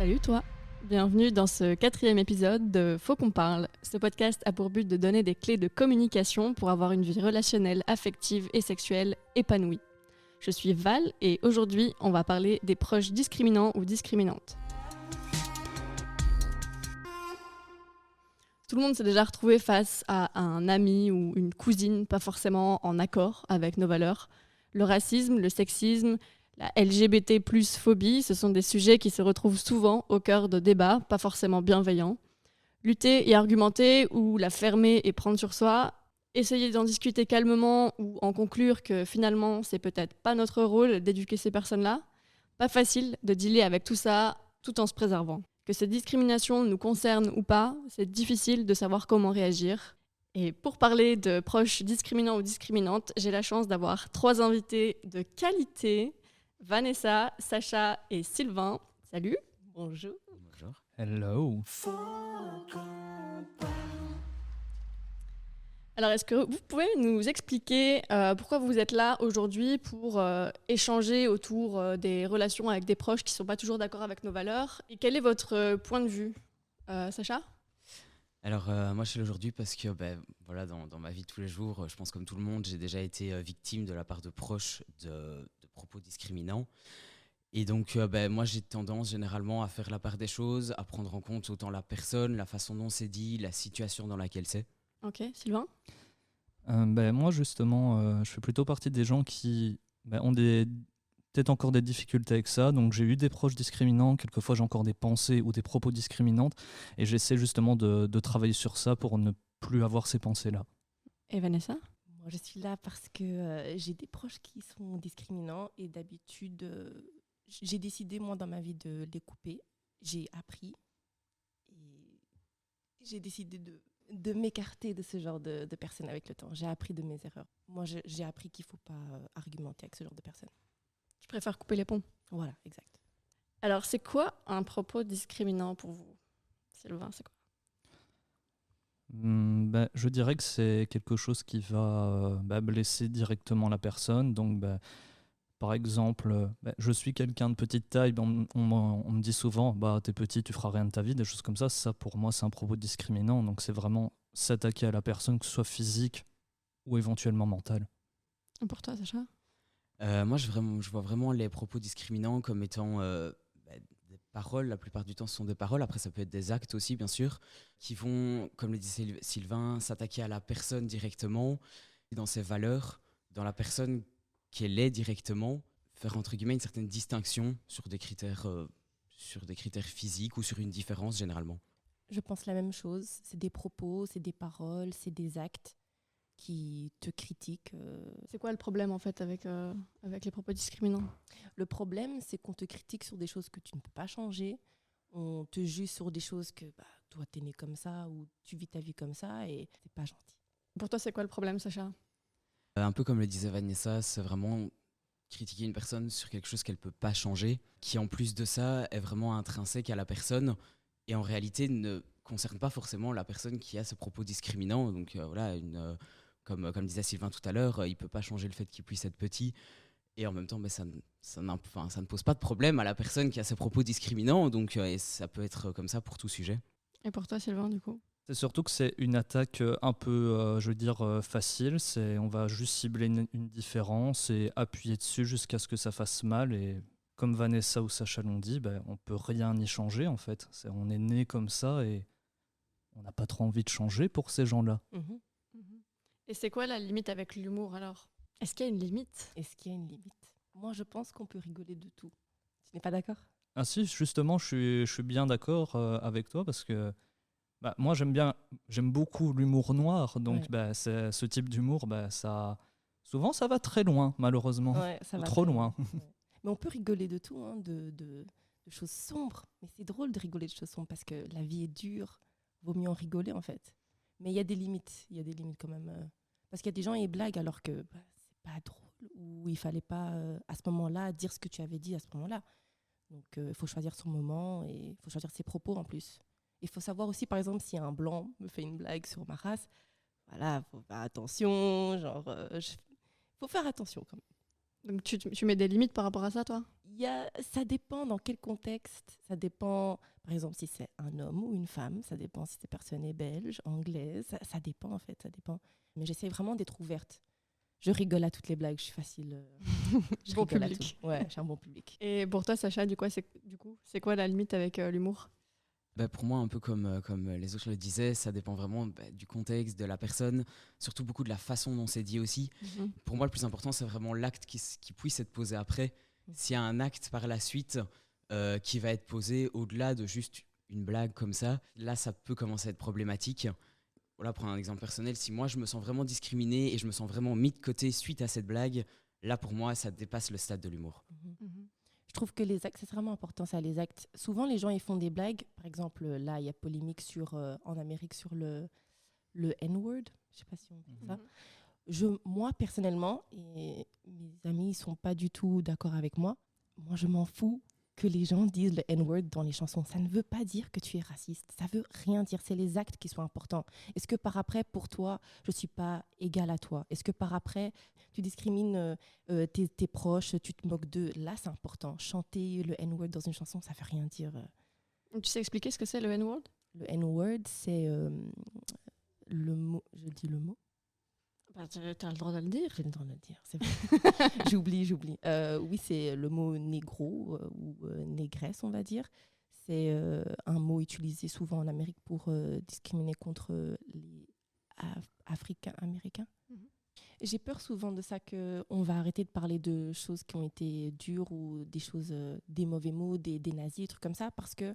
Salut toi. Bienvenue dans ce 4e épisode de Faut qu'on parle. Ce podcast a pour but de donner des clés de communication pour avoir une vie relationnelle, affective et sexuelle épanouie. Je suis Val et aujourd'hui, on va parler des proches discriminants ou discriminantes. Tout le monde s'est déjà retrouvé face à un ami ou une cousine pas forcément en accord avec nos valeurs. Le racisme, le sexisme, la LGBT+ phobie, ce sont des sujets qui se retrouvent souvent au cœur de débats pas forcément bienveillants. Lutter et argumenter ou la fermer et prendre sur soi, essayer d'en discuter calmement ou en conclure que finalement c'est peut-être pas notre rôle d'éduquer ces personnes-là. Pas facile de dealer avec tout ça tout en se préservant. Que ces discriminations nous concernent ou pas, c'est difficile de savoir comment réagir. Et pour parler de proches discriminants ou discriminantes, j'ai la chance d'avoir 3 invités de qualité. Vanessa, Sacha et Sylvain. Salut. Bonjour. Bonjour. Hello. Alors, est-ce que vous pouvez nous expliquer pourquoi vous êtes là aujourd'hui pour échanger autour des relations avec des proches qui ne sont pas toujours d'accord avec nos valeurs? Et quel est votre point de vue, Sacha? Alors, moi, je suis là aujourd'hui parce que voilà, dans ma vie de tous les jours, je pense comme tout le monde, j'ai déjà été victime de la part de proches de propos discriminants. Et donc, moi, j'ai tendance généralement à faire la part des choses, à prendre en compte autant la personne, la façon dont c'est dit, la situation dans laquelle c'est. Ok, Sylvain? Moi, justement, je fais plutôt partie des gens qui ont peut-être encore des difficultés avec ça. Donc, j'ai eu des proches discriminants. Quelquefois, j'ai encore des pensées ou des propos discriminantes. Et j'essaie justement de travailler sur ça pour ne plus avoir ces pensées-là. Et Vanessa? Moi, je suis là parce que j'ai des proches qui sont discriminants et d'habitude, j'ai décidé, moi, dans ma vie de les couper. J'ai appris et j'ai décidé de m'écarter de ce genre de personnes avec le temps. J'ai appris de mes erreurs. Moi, j'ai appris qu'il ne faut pas argumenter avec ce genre de personnes. Je préfère couper les ponts. Voilà, exact. Alors, c'est quoi un propos discriminant pour vous? Sylvain, c'est quoi? Je dirais que c'est quelque chose qui va blesser directement la personne. Donc, par exemple, je suis quelqu'un de petite taille, on me dit souvent t'es petit, tu feras rien de ta vie, des choses comme ça. Ça, pour moi, c'est un propos discriminant. Donc, c'est vraiment s'attaquer à la personne, que ce soit physique ou éventuellement mentale. Et pour toi, Sacha? Moi, je vois vraiment les propos discriminants comme étant des paroles. La plupart du temps, ce sont des paroles. Après, ça peut être des actes aussi, bien sûr, qui vont, comme le disait Sylvain, s'attaquer à la personne directement, dans ses valeurs, dans la personne qu'elle est directement, faire entre guillemets une certaine distinction sur des critères physiques ou sur une différence généralement. Je pense la même chose. C'est des propos, c'est des paroles, c'est des actes qui te critiquent. C'est quoi le problème en fait avec les propos discriminants? Le problème, c'est qu'on te critique sur des choses que tu ne peux pas changer. On te juge sur des choses que toi, t'es né comme ça ou tu vis ta vie comme ça et c'est pas gentil. Pour toi, c'est quoi le problème, Sacha? Un peu comme le disait Vanessa, c'est vraiment critiquer une personne sur quelque chose qu'elle ne peut pas changer, qui en plus de ça est vraiment intrinsèque à la personne et en réalité ne concerne pas forcément la personne qui a ce propos discriminant. Donc comme disait Sylvain tout à l'heure, il ne peut pas changer le fait qu'il puisse être petit. Et en même temps, ça ne pose pas de problème à la personne qui a ces propos discriminants. Donc et ça peut être comme ça pour tout sujet. Et pour toi, Sylvain, du coup? C'est surtout que c'est une attaque un peu, facile. On va juste cibler une différence et appuyer dessus jusqu'à ce que ça fasse mal. Et comme Vanessa ou Sacha l'ont dit, on ne peut rien y changer en fait. On est né comme ça et on n'a pas trop envie de changer pour ces gens-là. Mm-hmm. Et c'est quoi la limite avec l'humour alors? Est-ce qu'il y a une limite? Est-ce qu'il y a une limite? Moi, je pense qu'on peut rigoler de tout. Tu n'es pas d'accord? Ah si, justement, je suis bien d'accord avec toi parce que moi j'aime beaucoup l'humour noir. Donc ce type d'humour, souvent ça va très loin malheureusement. Ouais, ça va trop très loin. Ouais. Mais on peut rigoler de tout, hein, de choses sombres. Mais c'est drôle de rigoler de choses sombres parce que la vie est dure. Vaut mieux en rigoler en fait. Mais il y a des limites. Il y a des limites quand même. Parce qu'il y a des gens, ils blaguent alors que c'est pas drôle ou il fallait pas à ce moment-là dire ce que tu avais dit à ce moment-là. Donc il faut choisir son moment et il faut choisir ses propos en plus. Il faut savoir aussi, par exemple, si un blanc me fait une blague sur ma race, voilà, faut faire attention, faut faire attention quand même. Donc tu mets des limites par rapport à ça, toi? Ça dépend dans quel contexte. Ça dépend, par exemple, si c'est un homme ou une femme. Ça dépend si cette personne est belge, anglaise. Ça dépend, en fait. Ça dépend. Mais j'essaie vraiment d'être ouverte. Je rigole à toutes les blagues. Je suis facile. Je Bon rigole à public. tout. Ouais, je suis un bon public. Et pour toi, Sacha, du coup, c'est quoi la limite avec l'humour? Bah, pour moi, un peu comme les autres le disaient, ça dépend vraiment du contexte, de la personne, surtout beaucoup de la façon dont c'est dit aussi. Pour moi, le plus important, c'est vraiment l'acte qui puisse être posé après. S'il y a un acte par la suite qui va être posé au-delà de juste une blague comme ça, là, ça peut commencer à être problématique. Voilà, pour un exemple personnel, si moi, je me sens vraiment discriminé et je me sens vraiment mis de côté suite à cette blague, là, pour moi, ça dépasse le stade de l'humour. Je trouve que les actes, c'est vraiment important, ça, les actes. Souvent, les gens, ils font des blagues. Par exemple, là, il y a polémique en Amérique sur le N-word. Je ne sais pas si on dit ça. Moi, personnellement, et mes amis ne sont pas du tout d'accord avec moi, moi, je m'en fous que les gens disent le N-word dans les chansons. Ça ne veut pas dire que tu es raciste. Ça veut rien dire. C'est les actes qui sont importants. Est-ce que par après, pour toi, je ne suis pas égale à toi? Est-ce que par après, tu discrimines tes proches, tu te moques d'eux? Là, c'est important. Chanter le N-word dans une chanson, ça ne veut rien dire. Tu sais expliquer ce que c'est le N-word? Le N-word, c'est le mot... Je dis le mot? Bah, tu as le droit de le dire. J'ai le droit de le dire, c'est vrai. J'oublie. Oui, c'est le mot négro ou négresse, on va dire. C'est un mot utilisé souvent en Amérique pour discriminer contre les Africains-Américains. J'ai peur souvent de ça, qu'on va arrêter de parler de choses qui ont été dures ou des choses, des mauvais mots, des nazis, des trucs comme ça, parce que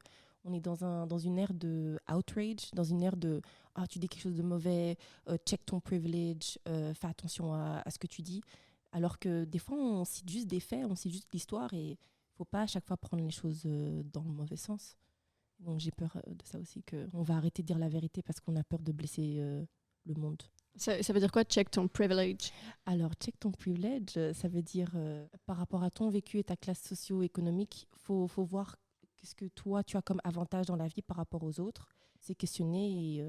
on est dans une ère de outrage, dans une ère de « Ah, tu dis quelque chose de mauvais, check ton privilege, fais attention à ce que tu dis ». Alors que des fois, on cite juste des faits, on cite juste l'histoire et il ne faut pas à chaque fois prendre les choses dans le mauvais sens. Donc j'ai peur de ça aussi, qu'on va arrêter de dire la vérité parce qu'on a peur de blesser le monde. Ça veut dire quoi, check ton privilege? Alors, check ton privilege, ça veut dire par rapport à ton vécu et ta classe socio-économique, faut voir qu'est-ce que toi, tu as comme avantage dans la vie par rapport aux autres. C'est questionner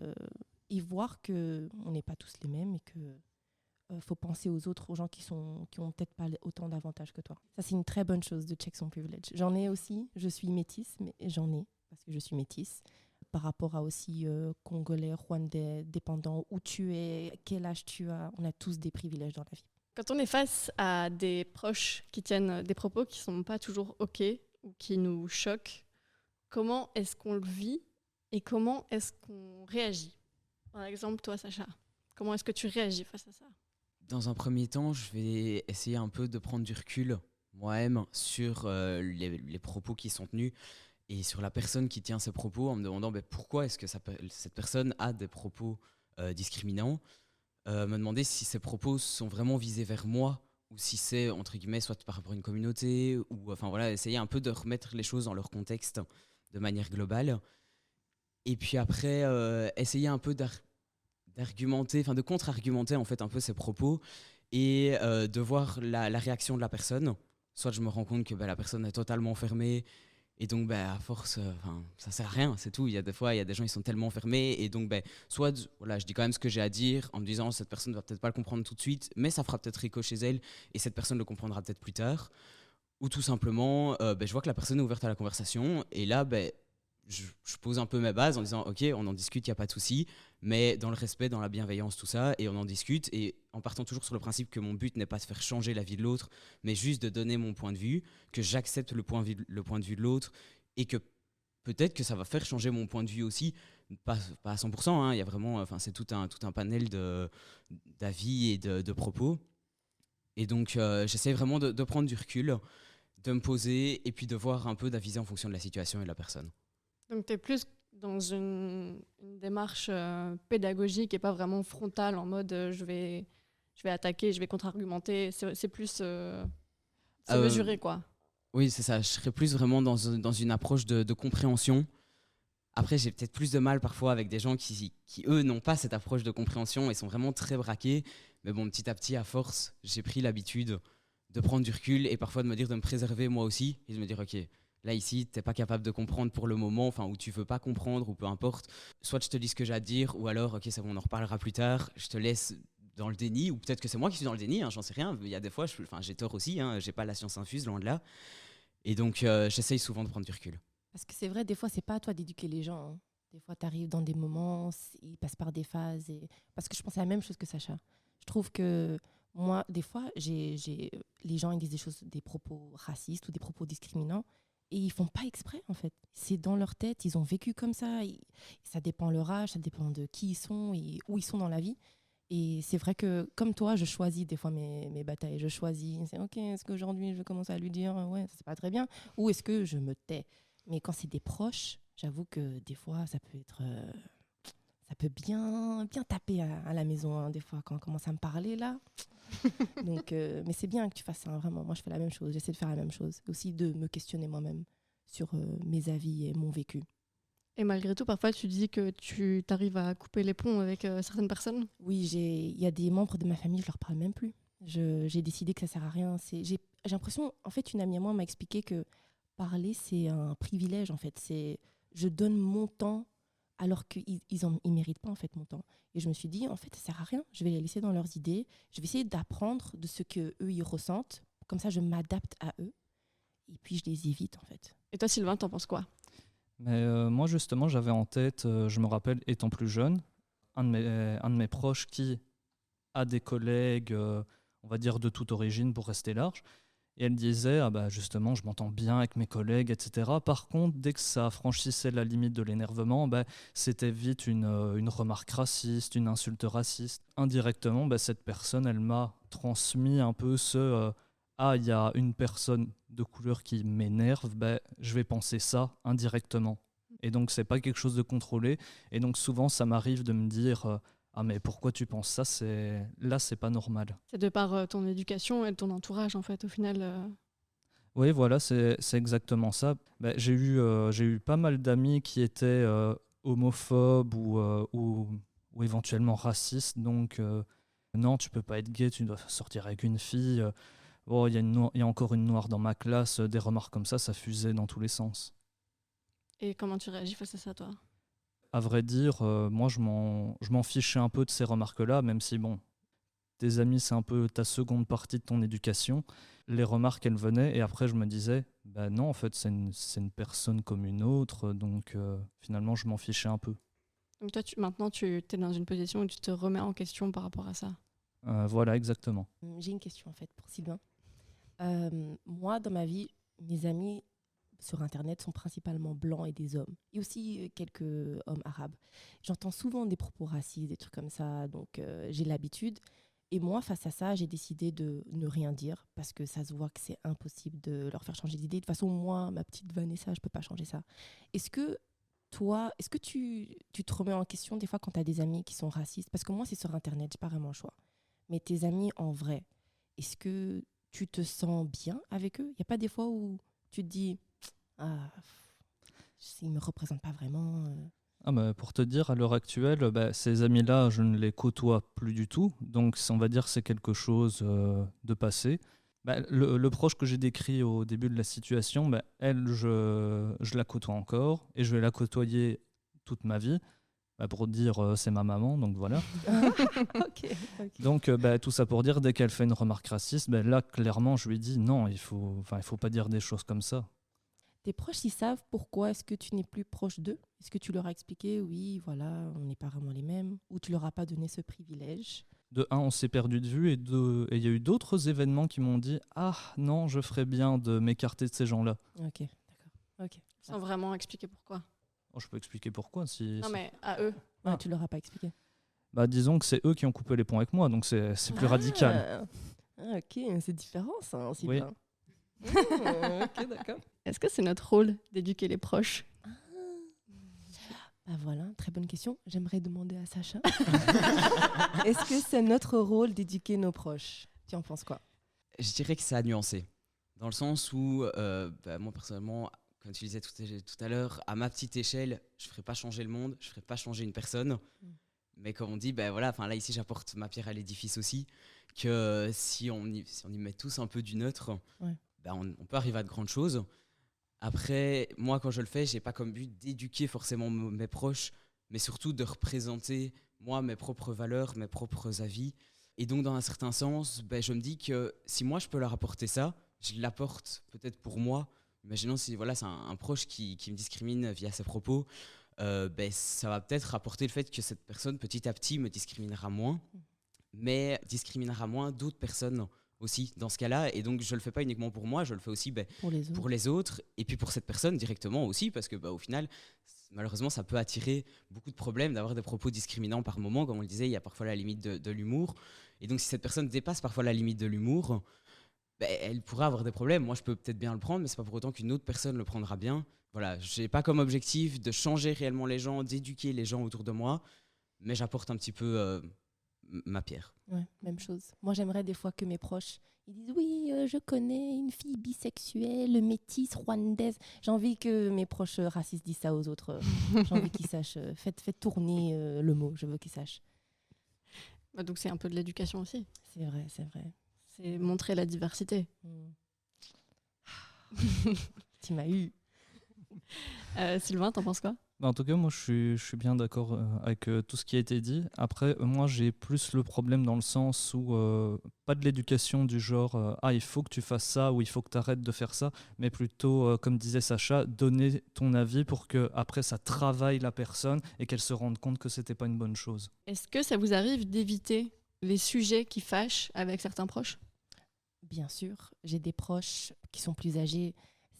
et voir qu'on n'est pas tous les mêmes et qu'il faut penser aux autres, aux gens qui ont peut-être pas autant d'avantages que toi. Ça, c'est une très bonne chose de check son privilege. J'en ai aussi, je suis métisse, mais j'en ai parce que je suis métisse. Par rapport à aussi Congolais, Rwandais, dépendant où tu es, quel âge tu as, on a tous des privilèges dans la vie. Quand on est face à des proches qui tiennent des propos qui ne sont pas toujours OK ou qui nous choquent, comment est-ce qu'on le vit et comment est-ce qu'on réagit? Par exemple, toi, Sacha, comment est-ce que tu réagis face à ça? Dans un premier temps, je vais essayer un peu de prendre du recul moi-même sur les propos qui sont tenus et sur la personne qui tient ces propos, en me demandant pourquoi est-ce que cette personne a des propos discriminants, me demander si ces propos sont vraiment visés vers moi ou si c'est, entre guillemets, soit par rapport à une communauté, ou enfin voilà, essayer un peu de remettre les choses dans leur contexte de manière globale. Et puis après, essayer un peu d'argumenter, enfin de contre-argumenter en fait un peu ces propos et de voir la réaction de la personne. Soit je me rends compte que la personne est totalement fermée et donc à force, ça sert à rien, c'est tout. Il y a des fois, il y a des gens qui sont tellement fermés et donc soit voilà, je dis quand même ce que j'ai à dire en me disant cette personne ne va peut-être pas le comprendre tout de suite, mais ça fera peut-être écho chez elle et cette personne le comprendra peut-être plus tard. Ou tout simplement, je vois que la personne est ouverte à la conversation et là, je pose un peu mes bases en disant ok, on en discute, il n'y a pas de souci, mais dans le respect, dans la bienveillance, tout ça, et on en discute, et en partant toujours sur le principe que mon but n'est pas de faire changer la vie de l'autre, mais juste de donner mon point de vue, que j'accepte le point de vue de l'autre, et que peut-être que ça va faire changer mon point de vue aussi, pas à 100%, hein, il y a vraiment, c'est tout un panel d'avis et de propos, et donc j'essaie vraiment de prendre du recul, de me poser, et puis de voir un peu, d'aviser en fonction de la situation et de la personne. Donc tu es plus dans une démarche pédagogique et pas vraiment frontale en mode je vais attaquer, je vais contre-argumenter. C'est plus mesuré, quoi. Oui, c'est ça. Je serais plus vraiment dans une approche de compréhension. Après, j'ai peut-être plus de mal parfois avec des gens qui eux, n'ont pas cette approche de compréhension et sont vraiment très braqués. Mais bon, petit à petit, à force, j'ai pris l'habitude de prendre du recul et parfois de me dire de me préserver moi aussi et de me dire ok, là, ici, tu n'es pas capable de comprendre pour le moment, ou tu ne veux pas comprendre, ou peu importe. Soit je te dis ce que j'ai à te dire, ou alors, ok, ça, on en reparlera plus tard. Je te laisse dans le déni, ou peut-être que c'est moi qui suis dans le déni, hein, j'en sais rien. Il y a des fois, j'ai tort aussi, hein, j'ai pas la science infuse, loin de là. Et donc, j'essaye souvent de prendre du recul. Parce que c'est vrai, des fois, c'est pas à toi d'éduquer les gens, hein. Des fois, tu arrives dans des moments, ils passent par des phases. Parce que je pense à la même chose que Sacha. Je trouve que moi, des fois, les gens ils disent des propos racistes ou des propos discriminants et ils font pas exprès, en fait. C'est dans leur tête, ils ont vécu comme ça. Ça dépend leur âge, ça dépend de qui ils sont et où ils sont dans la vie. Et c'est vrai que, comme toi, je choisis des fois mes batailles. Je choisis, c'est OK, est-ce qu'aujourd'hui, je vais commencer à lui dire, ouais, ça c'est pas très bien, ou est-ce que je me tais? Mais quand c'est des proches, j'avoue que des fois, ça peut bien taper à la maison, hein, des fois, quand on commence à me parler, là. Donc, mais c'est bien que tu fasses ça, hein, vraiment. Moi, je fais la même chose. J'essaie de faire la même chose. Aussi de me questionner moi-même sur mes avis et mon vécu. Et malgré tout, parfois, tu dis que tu t'arrives à couper les ponts avec certaines personnes. Oui, il y a des membres de ma famille, je leur parle même plus. J'ai décidé que ça sert à rien. J'ai l'impression, en fait, une amie à moi m'a expliqué que parler, c'est un privilège, en fait. Je donne mon temps alors qu'ils ne méritent pas, en fait, mon temps. Et je me suis dit, en fait, ça sert à rien. Je vais les laisser dans leurs idées. Je vais essayer d'apprendre de ce qu'eux, ils ressentent. Comme ça, je m'adapte à eux. Et puis, je les évite, en fait. Et toi, Sylvain, t'en penses quoi? Mais moi, justement, j'avais en tête, je me rappelle, étant plus jeune, un de mes proches qui a des collègues, on va dire de toute origine pour rester large. Et elle disait, ah bah justement, je m'entends bien avec mes collègues, etc. Par contre, dès que ça franchissait la limite de l'énervement, bah, c'était vite une remarque raciste, une insulte raciste. Indirectement, bah, cette personne, elle m'a transmis un peu il y a une personne de couleur qui m'énerve, bah, je vais penser ça indirectement. Et donc, c'est pas quelque chose de contrôlé. Et donc, souvent, ça m'arrive de me dire... ah mais pourquoi tu penses ça? Là, c'est pas normal. C'est de par ton éducation et ton entourage, en fait, au final. Oui, voilà, c'est exactement ça. Ben, j'ai eu pas mal d'amis qui étaient homophobes ou éventuellement racistes. Donc, non, tu peux pas être gay, tu dois sortir avec une fille. Oh, il y a encore une noire dans ma classe. Des remarques comme ça fusait dans tous les sens. Et comment tu réagis face à ça, toi? À vrai dire, moi, je m'en fichais un peu de ces remarques-là, même si, bon, tes amis, c'est un peu ta seconde partie de ton éducation. Les remarques, elles venaient, et après, je me disais, bah non, en fait, c'est une personne comme une autre, donc finalement, je m'en fichais un peu. Donc toi, maintenant, tu es dans une position où tu te remets en question par rapport à ça. Voilà, exactement. J'ai une question, en fait, pour Sylvain. Moi, dans ma vie, mes amis sur Internet sont principalement blancs et des hommes. Et aussi quelques hommes arabes. J'entends souvent des propos racistes, des trucs comme ça, donc j'ai l'habitude. Et moi, face à ça, j'ai décidé de ne rien dire parce que ça se voit que c'est impossible de leur faire changer d'idée. De toute façon, moi, ma petite Vanessa, je ne peux pas changer ça. Est-ce que tu te remets en question des fois quand tu as des amis qui sont racistes? Parce que moi, c'est sur Internet, je n'ai pas vraiment le choix. Mais tes amis en vrai, est-ce que tu te sens bien avec eux? Il n'y a pas des fois où tu te dis, ah, ils ne me représentent pas vraiment. Ah bah, pour te dire, à l'heure actuelle, bah, ces amis-là, je ne les côtoie plus du tout. Donc, on va dire que c'est quelque chose de passé. Bah, le proche que j'ai décrit au début de la situation, bah, elle, je la côtoie encore et je vais la côtoyer toute ma vie. Bah, pour dire c'est ma maman, donc voilà. Ok. Donc bah, tout ça pour dire, dès qu'elle fait une remarque raciste, bah, là clairement je lui dis non, il faut pas dire des choses comme ça. Tes proches, ils savent pourquoi est-ce que tu n'es plus proche d'eux? Est-ce que tu leur as expliqué, oui, voilà, on n'est pas vraiment les mêmes? Ou tu leur as pas donné ce privilège? De un, on s'est perdu de vue, et il y a eu d'autres événements qui m'ont dit ah non, je ferais bien de m'écarter de ces gens-là. Ok, d'accord. Ok. Sans vraiment expliquer pourquoi. Oh, je peux expliquer pourquoi si. Non, mais à eux. Ouais, Ah. tu leur as pas expliqué. Bah disons que c'est eux qui ont coupé les ponts avec moi, donc c'est plus radical. Ok, c'est différent ça, hein, Oui. Sylvain. Ok, d'accord. Est-ce que c'est notre rôle d'éduquer les proches? Bah voilà, très bonne question. J'aimerais demander à Sacha. Est-ce que c'est notre rôle d'éduquer nos proches? Tu en penses quoi? Je dirais que ça a nuancé. Dans le sens où, moi personnellement, comme tu disais tout à l'heure, à ma petite échelle, je ne ferai pas changer le monde, je ne ferai pas changer une personne. Mais comme on dit, là ici j'apporte ma pierre à l'édifice aussi, que si on y met tous un peu du neutre, ouais. On peut arriver à de grandes choses. Après, moi quand je le fais, j'ai pas comme but d'éduquer forcément mes proches, mais surtout de représenter moi mes propres valeurs, mes propres avis, Et donc, dans un certain sens, je me dis que si moi, je peux leur apporter ça, je l'apporte peut-être pour moi. Imaginons si voilà, c'est un proche qui me discrimine via ses propos, ça va peut-être apporter le fait que cette personne, petit à petit, me discriminera moins, mais discriminera moins d'autres personnes aussi dans ce cas-là. Et donc, je ne le fais pas uniquement pour moi, je le fais aussi pour les autres, et puis pour cette personne directement aussi, parce que au final, malheureusement, ça peut attirer beaucoup de problèmes d'avoir des propos discriminants par moment. Comme on le disait, il y a parfois la limite de l'humour. Et donc, si cette personne dépasse parfois la limite de l'humour, elle pourrait avoir des problèmes. Moi, je peux peut-être bien le prendre, mais c'est pas pour autant qu'une autre personne le prendra bien. Voilà, j'ai pas comme objectif de changer réellement les gens, d'éduquer les gens autour de moi, mais j'apporte un petit peu ma pierre. Ouais, même chose. Moi, j'aimerais des fois que mes proches ils disent oui, je connais une fille bisexuelle, métisse, rwandaise. J'ai envie que mes proches racistes disent ça aux autres. J'ai envie qu'ils sachent. Faites tourner le mot. Je veux qu'ils sachent. Donc c'est un peu de l'éducation aussi. C'est vrai, c'est vrai. C'est montrer la diversité. Tu m'as eu. Sylvain, t'en penses quoi ? En tout cas, moi, je suis bien d'accord avec tout ce qui a été dit. Après, moi, j'ai plus le problème dans le sens où pas de l'éducation du genre il faut que tu fasses ça ou il faut que tu arrêtes de faire ça, mais plutôt, comme disait Sacha, donner ton avis pour que après ça travaille la personne et qu'elle se rende compte que c'était pas une bonne chose. Est-ce que ça vous arrive d'éviter les sujets qui fâchent avec certains proches ? Bien sûr, j'ai des proches qui sont plus âgés.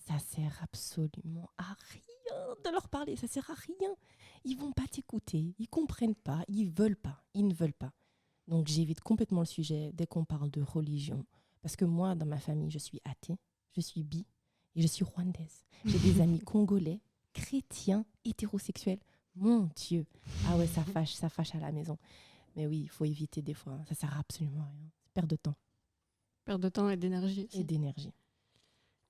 Ça sert absolument à rien de leur parler, ça sert à rien. Ils vont pas t'écouter, ils comprennent pas, ils ne veulent pas. Donc j'évite complètement le sujet dès qu'on parle de religion. Parce que moi, dans ma famille, je suis athée, je suis bi et je suis rwandaise. J'ai des amis congolais, chrétiens, hétérosexuels. Mon Dieu, ah ouais, ça fâche à la maison. Mais oui, il faut éviter des fois, ça sert absolument à rien. C'est perte de temps. Perte de temps et d'énergie. Et d'énergie.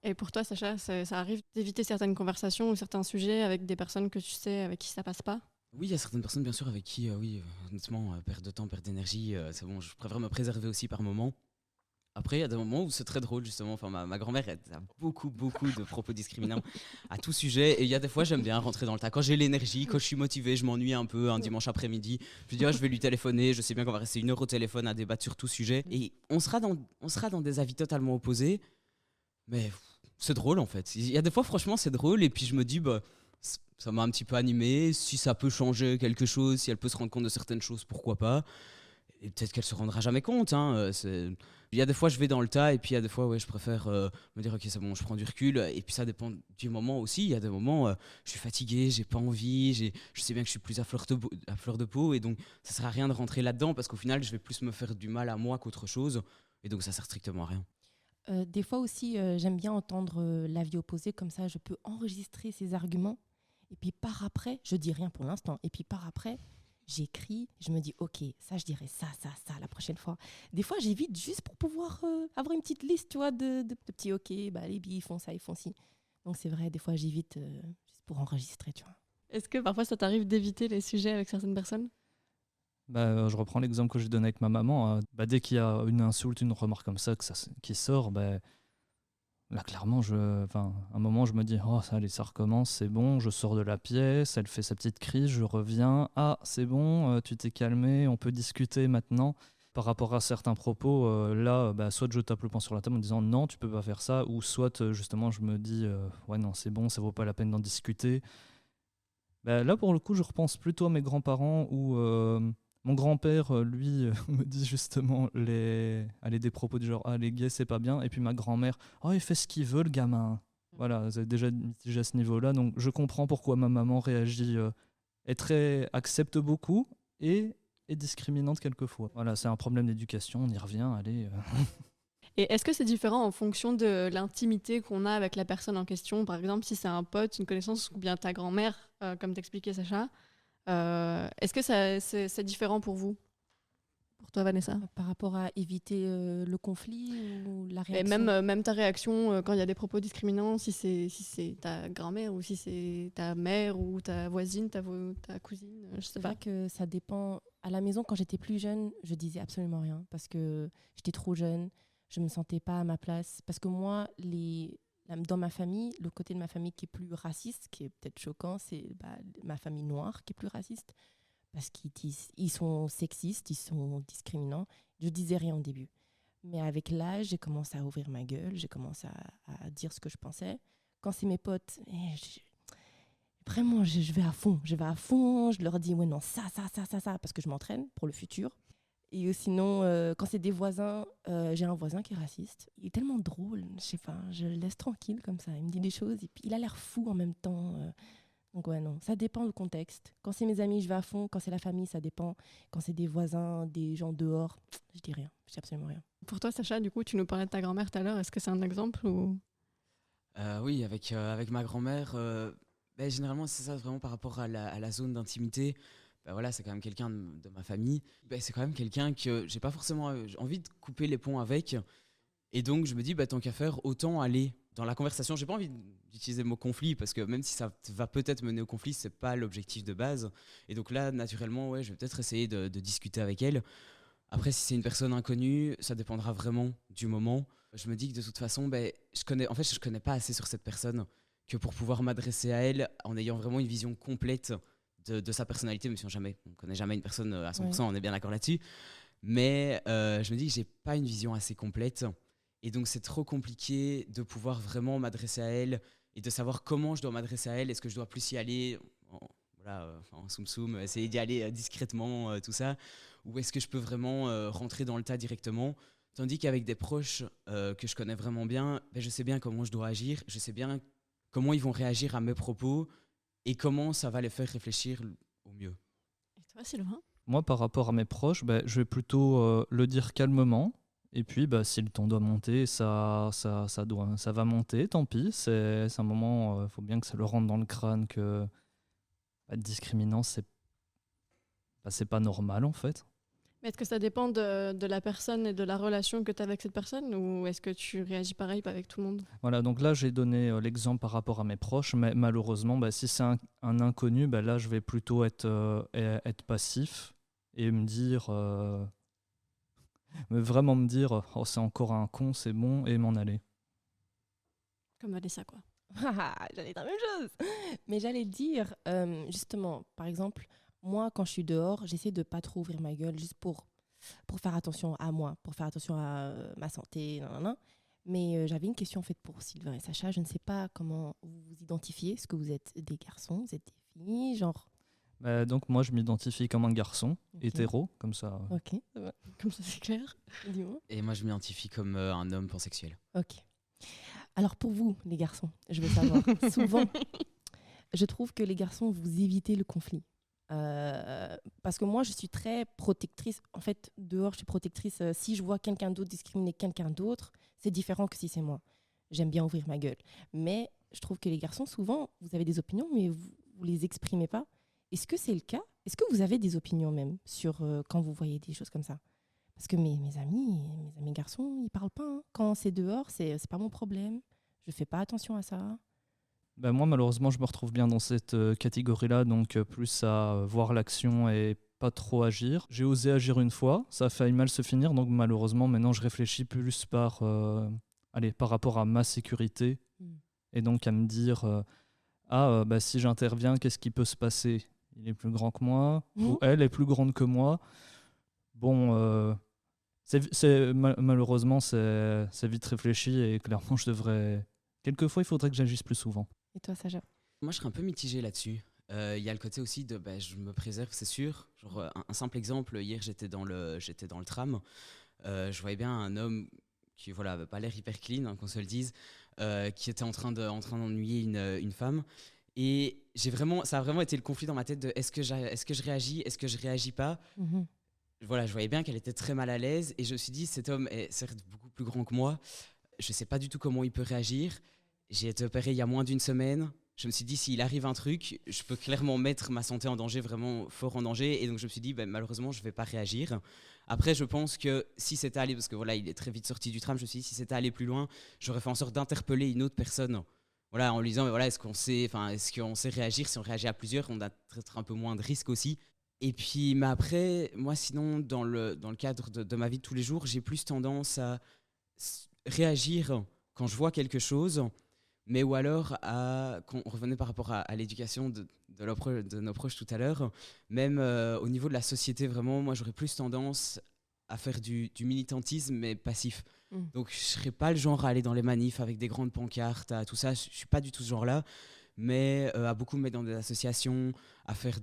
Et pour toi, Sacha, ça arrive d'éviter certaines conversations ou certains sujets avec des personnes que tu sais avec qui ça passe pas ? Oui, il y a certaines personnes, bien sûr, avec qui, honnêtement, perte de temps, perte d'énergie, c'est bon, je préfère me préserver aussi par moment. Après, il y a des moments où c'est très drôle, justement. Enfin, ma grand-mère elle a beaucoup de propos discriminants à tout sujet. Et il y a des fois, j'aime bien rentrer dans le tas. Quand j'ai l'énergie, quand je suis motivé, je m'ennuie un peu un dimanche après-midi. Je me dis, je vais lui téléphoner. Je sais bien qu'on va rester 1 heure au téléphone à débattre sur tout sujet. Et on sera dans des avis totalement opposés. Mais c'est drôle, en fait. Il y a des fois, franchement, c'est drôle. Et puis, je me dis, ça m'a un petit peu animé. Si ça peut changer quelque chose, si elle peut se rendre compte de certaines choses, pourquoi pas. Et peut-être qu'elle se rendra jamais compte. Il y a des fois, je vais dans le tas, et puis il y a des fois, je préfère me dire, ok, c'est bon, je prends du recul. Et puis ça dépend du moment aussi. Il y a des moments, je suis fatigué, j'ai pas envie, je sais bien que je suis plus à fleur de peau, et donc ça sert à rien de rentrer là-dedans, parce qu'au final, je vais plus me faire du mal à moi qu'autre chose. Et donc ça sert strictement à rien. Des fois aussi, j'aime bien entendre l'avis opposé, comme ça, je peux enregistrer ces arguments. Et puis par après, je dis rien pour l'instant. Et puis par après, j'écris, je me dis, ok, ça, je dirais ça la prochaine fois. Des fois, j'évite juste pour pouvoir avoir une petite liste, tu vois, de petits ok, les billes, ils font ça, ils font ci. Donc c'est vrai, des fois, j'évite juste pour enregistrer, tu vois. Est-ce que parfois, ça t'arrive d'éviter les sujets avec certaines personnes ? Je reprends l'exemple que j'ai donné avec ma maman. Dès qu'il y a une insulte, une remarque comme ça, qui sort, là, clairement, à un moment, je me dis, allez, ça recommence, c'est bon, je sors de la pièce, elle fait sa petite crise, je reviens, c'est bon, tu t'es calmé, on peut discuter maintenant. Par rapport à certains propos, soit je tape le poing sur la table en disant non, tu peux pas faire ça, ou soit justement, je me dis, non, c'est bon, ça vaut pas la peine d'en discuter. Là, pour le coup, je repense plutôt à mes grands-parents où mon grand-père, lui, me dit justement des propos du genre « Ah, les gays, c'est pas bien ». Et puis ma grand-mère « Oh, il fait ce qu'il veut, le gamin ». Voilà, c'est déjà mitigé à ce niveau-là. Donc, je comprends pourquoi ma maman réagit, accepte beaucoup et est discriminante quelquefois. Voilà, c'est un problème d'éducation, on y revient, allez. Et est-ce que c'est différent en fonction de l'intimité qu'on a avec la personne en question ? Par exemple, si c'est un pote, une connaissance ou bien ta grand-mère, comme t'expliquait Sacha, est-ce que c'est différent pour vous ? Pour toi, Vanessa ? Par rapport à éviter le conflit ou la Et réaction. même ta réaction quand il y a des propos discriminants, si c'est ta grand-mère ou si c'est ta mère ou ta voisine, ta cousine, je sais C'est pas. vrai que ça dépend. À la maison, quand j'étais plus jeune, je disais absolument rien parce que j'étais trop jeune, je me sentais pas à ma place. Parce que moi, dans ma famille, le côté de ma famille qui est plus raciste, qui est peut-être choquant, c'est ma famille noire qui est plus raciste parce qu'ils sont sexistes, ils sont discriminants. Je disais rien au début. Mais avec l'âge, j'ai commencé à ouvrir ma gueule, j'ai commencé à dire ce que je pensais. Quand c'est mes potes, vraiment, je vais à fond. Je vais à fond, je leur dis, ouais, non, ça, parce que je m'entraîne pour le futur. Et sinon, quand c'est des voisins, j'ai un voisin qui est raciste. Il est tellement drôle, je sais pas, je le laisse tranquille comme ça. Il me dit des choses et puis il a l'air fou en même temps. Donc ouais, non, ça dépend du contexte. Quand c'est mes amis, je vais à fond. Quand c'est la famille, ça dépend. Quand c'est des voisins, des gens dehors, je dis rien, je dis absolument rien. Pour toi, Sacha, du coup, tu nous parlais de ta grand-mère tout à l'heure. Est-ce que c'est un exemple ou... Oui, avec ma grand-mère, généralement, c'est ça vraiment par rapport à la zone d'intimité. Voilà, c'est quand même quelqu'un de ma famille. C'est quand même quelqu'un que j'ai pas forcément envie de couper les ponts avec. Et donc, je me dis, tant qu'à faire, autant aller dans la conversation. J'ai pas envie d'utiliser le mot conflit parce que même si ça va peut-être mener au conflit, c'est pas l'objectif de base. Et donc là, naturellement, ouais, je vais peut-être essayer de discuter avec elle. Après, si c'est une personne inconnue, ça dépendra vraiment du moment. Je me dis que de toute façon, je connais pas assez sur cette personne que pour pouvoir m'adresser à elle en ayant vraiment une vision complète de sa personnalité, même si on ne connaît jamais une personne à 100%, ouais. On est bien d'accord là-dessus. Mais je me dis que j'ai pas une vision assez complète. Et donc, c'est trop compliqué de pouvoir vraiment m'adresser à elle et de savoir comment je dois m'adresser à elle. Est-ce que je dois plus y aller en soum-soum, essayer d'y aller discrètement, tout ça, ou est-ce que je peux vraiment rentrer dans le tas directement? Tandis qu'avec des proches que je connais vraiment bien, je sais bien comment je dois agir, je sais bien comment ils vont réagir à mes propos et comment ça va les faire réfléchir au mieux. Et toi, Sylvain? Moi, par rapport à mes proches, je vais plutôt le dire calmement. Et puis, si le ton doit monter, ça va monter, tant pis. C'est un moment, il faut bien que ça le rentre dans le crâne que être discriminant, c'est pas normal en fait. Mais est-ce que ça dépend de la personne et de la relation que tu as avec cette personne, ou est-ce que tu réagis pareil avec tout le monde? Voilà, donc là j'ai donné l'exemple par rapport à mes proches, mais malheureusement, si c'est un inconnu, là je vais plutôt être passif et me dire, vraiment me dire, oh c'est encore un con, c'est bon, et m'en aller. Comme Vanessa, quoi. J'allais dire la même chose. Mais j'allais dire, justement, par exemple, moi, quand je suis dehors, j'essaie de pas trop ouvrir ma gueule juste pour faire attention à moi, pour faire attention à ma santé, nanana. Mais j'avais une question faite pour Sylvain et Sacha. Je ne sais pas comment vous vous identifiez. Est-ce que vous êtes des garçons, vous êtes des filles, genre? Donc moi, je m'identifie comme un garçon, hétéro, comme ça. Ok, ça va. Comme ça, c'est clair. Dis-moi. Et moi, je m'identifie comme un homme pansexuel. Ok. Alors pour vous, les garçons, je veux savoir. Souvent, je trouve que les garçons, vous évitez le conflit. Parce que moi, je suis très protectrice. En fait, dehors, je suis protectrice. Si je vois quelqu'un d'autre discriminer quelqu'un d'autre, c'est différent que si c'est moi. J'aime bien ouvrir ma gueule. Mais je trouve que les garçons, souvent, vous avez des opinions, mais vous les exprimez pas. Est-ce que c'est le cas? Est-ce que vous avez des opinions même sur quand vous voyez des choses comme ça? Parce que mes amis garçons, ils parlent pas. Hein. Quand c'est dehors, c'est pas mon problème. Je fais pas attention à ça. Moi, malheureusement, je me retrouve bien dans cette catégorie-là, donc plus à voir l'action et pas trop agir. J'ai osé agir une fois, ça a failli mal se finir, donc malheureusement, maintenant, je réfléchis plus par rapport à ma sécurité, et donc à me dire, si j'interviens, qu'est-ce qui peut se passer? Il est plus grand que moi, ou elle est plus grande que moi. Bon, malheureusement, c'est vite réfléchi, et clairement, je devrais... Quelquefois, il faudrait que j'agisse plus souvent. Et toi, Sacha? Moi, je serais un peu mitigé là-dessus. Il y a le côté aussi de je me préserve, c'est sûr. Genre, un simple exemple, hier, j'étais dans le tram. Je voyais bien un homme qui avait pas l'air hyper clean, hein, qu'on se le dise, qui était en train d'ennuyer une femme. Et ça a vraiment été le conflit dans ma tête de est-ce que je réagis, est-ce que je réagis pas. Voilà, je voyais bien qu'elle était très mal à l'aise et je me suis dit, cet homme est certes beaucoup plus grand que moi. Je sais pas du tout comment il peut réagir. J'ai été opéré il y a moins d'1 semaine. Je me suis dit, s'il arrive un truc, je peux clairement mettre ma santé en danger, vraiment fort en danger. Et donc, je me suis dit, malheureusement, je ne vais pas réagir. Après, je pense que si c'était allé, parce que voilà, il est très vite sorti du tram, je me suis dit, si c'était allé plus loin, j'aurais fait en sorte d'interpeller une autre personne. Voilà, en lui disant, est-ce qu'on sait réagir? Si on réagit à plusieurs, on a peut-être un peu moins de risques aussi. Et puis, mais après, moi, sinon, dans le cadre de ma vie de tous les jours, j'ai plus tendance à réagir quand je vois quelque chose. Mais ou alors, quand on revenait par rapport à l'éducation de nos proches tout à l'heure, même au niveau de la société, vraiment, moi j'aurais plus tendance à faire du militantisme, mais passif. Mm. Donc, je serais pas le genre à aller dans les manifs avec des grandes pancartes, à tout ça. Je suis pas du tout ce genre-là, mais à beaucoup me mettre dans des associations, à faire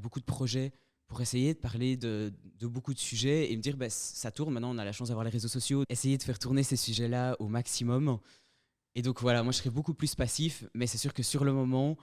beaucoup de projets pour essayer de parler de beaucoup de sujets et me dire, ça tourne. Maintenant, on a la chance d'avoir les réseaux sociaux. Essayer de faire tourner ces sujets-là au maximum. Et donc, voilà, moi, je serais beaucoup plus passif, mais c'est sûr que sur le moment,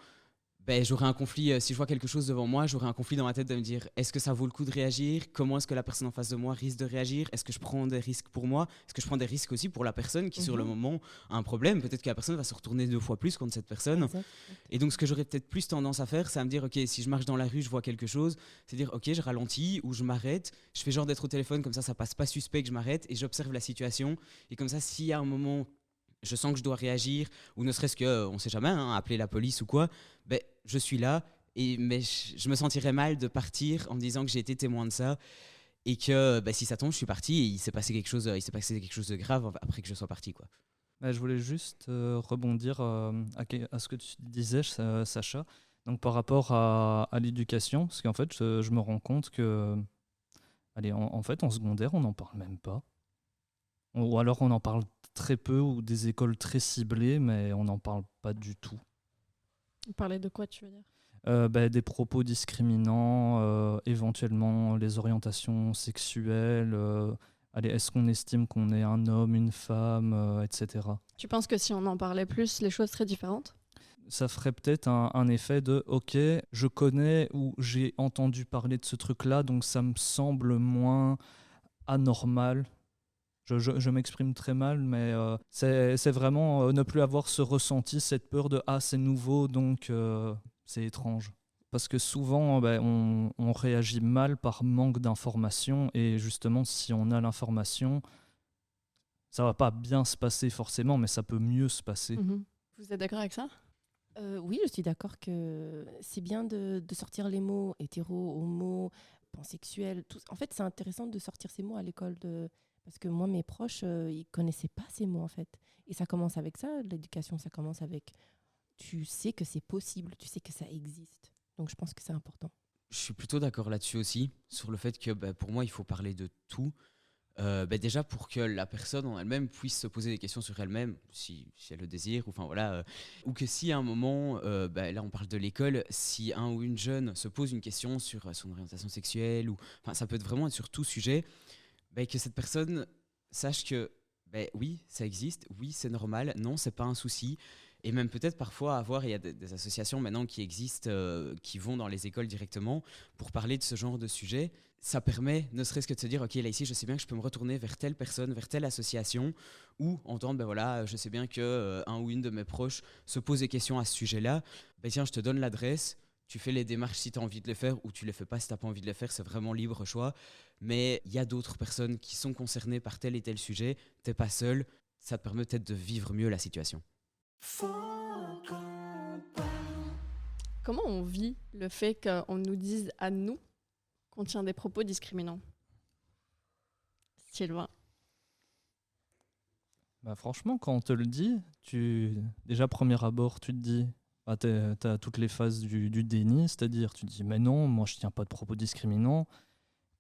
j'aurais un conflit, si je vois quelque chose devant moi, j'aurais un conflit dans ma tête de me dire est-ce que ça vaut le coup de réagir ? Comment est-ce que la personne en face de moi risque de réagir ? Est-ce que je prends des risques pour moi ? Est-ce que je prends des risques aussi pour la personne qui, sur le moment, a un problème ? Peut-être que la personne va se retourner 2 fois plus contre cette personne. Exact. Et donc, ce que j'aurais peut-être plus tendance à faire, c'est à me dire ok, si je marche dans la rue, je vois quelque chose, c'est dire ok, je ralentis ou je m'arrête, je fais genre d'être au téléphone, comme ça passe pas suspect que je m'arrête et j'observe la situation. Et comme ça, s'il y a un moment je sens que je dois réagir, ou ne serait-ce que, on ne sait jamais, appeler la police ou quoi, je suis là, mais je me sentirais mal de partir en me disant que j'ai été témoin de ça, et que si ça tombe, je suis parti, et il s'est passé quelque chose de grave après que je sois parti, quoi. Je voulais juste rebondir à ce que tu disais, Sacha, donc par rapport à l'éducation, parce qu'en fait, je me rends compte que, en fait, en secondaire, on n'en parle même pas. Ou alors on en parle très peu, ou des écoles très ciblées, mais on n'en parle pas du tout. Parler de quoi, tu veux dire ? Des propos discriminants, éventuellement les orientations sexuelles, est-ce qu'on estime qu'on est un homme, une femme, etc. Tu penses que si on en parlait plus, les choses seraient différentes ? Ça ferait peut-être un effet de « ok, je connais ou j'ai entendu parler de ce truc-là, donc ça me semble moins anormal ». Je m'exprime très mal, mais c'est vraiment ne plus avoir ce ressenti, cette peur de « ah, c'est nouveau, donc c'est étrange ». Parce que souvent, on réagit mal par manque d'information, et justement, si on a l'information, ça va pas bien se passer forcément, mais ça peut mieux se passer. Vous êtes d'accord avec ça ? Oui, je suis d'accord que c'est bien de sortir les mots hétéro, homo, pansexuel. En fait, c'est intéressant de sortir ces mots à l'école parce que moi, mes proches, ils connaissaient pas ces mots, en fait. Et ça commence avec ça, l'éducation, ça commence avec... Tu sais que c'est possible, tu sais que ça existe. Donc, je pense que c'est important. Je suis plutôt d'accord là-dessus aussi, sur le fait que pour moi, il faut parler de tout. Déjà, pour que la personne en elle-même puisse se poser des questions sur elle-même, si elle le désire, ou que si à un moment, là on parle de l'école, si un ou une jeune se pose une question sur son orientation sexuelle, ça peut vraiment être sur tout sujet, que cette personne sache que oui, ça existe, oui, c'est normal, non, c'est pas un souci. Et même peut-être parfois il y a des associations maintenant qui existent, qui vont dans les écoles directement pour parler de ce genre de sujet. Ça permet ne serait-ce que de se dire, ok, là ici, je sais bien que je peux me retourner vers telle personne, vers telle association, ou entendre, je sais bien que un ou une de mes proches se pose des questions à ce sujet-là. Tiens, je te donne l'adresse, tu fais les démarches si tu as envie de les faire, ou tu les fais pas si tu n'as pas envie de les faire, c'est vraiment libre choix. Mais il y a d'autres personnes qui sont concernées par tel et tel sujet, t'es pas seul, ça te permet peut-être de vivre mieux la situation. Comment on vit le fait qu'on nous dise à nous qu'on tient des propos discriminants ? Sylvain. Franchement, quand on te le dit, déjà premier abord, tu te dis, t'as toutes les phases du déni, c'est-à-dire tu te dis mais non, moi je tiens pas de propos discriminants.